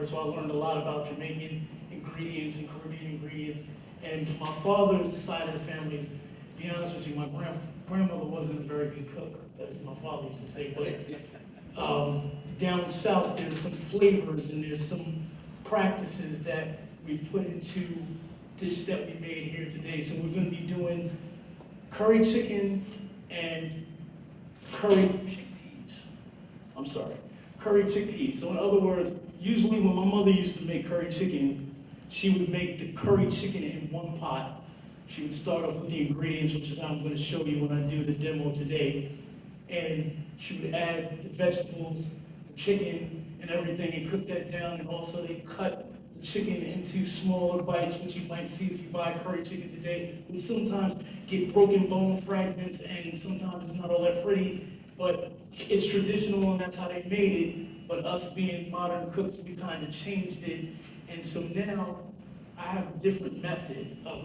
her, so I learned a lot about Jamaican ingredients and Caribbean ingredients. And my father's side of the family, to be honest with you, my grandmother wasn't a very good cook, as my father used to say, but down south, there's some flavors and there's some practices that we put into dishes that we made here today. So we're gonna be doing curry chicken and curry chickpeas. I'm sorry, curry chickpeas. So in other words, usually when my mother used to make curry chicken, she would make the curry chicken in one pot. She would start off with the ingredients, which is how I'm gonna show you when I do the demo today. And she would add the vegetables, the chicken, and everything, and cook that down. And also they cut the chicken into smaller bites, which you might see if you buy curry chicken today. We sometimes get broken bone fragments, and sometimes it's not all that pretty, but it's traditional and that's how they made it. But us being modern cooks, we kind of changed it. And so now I have a different method of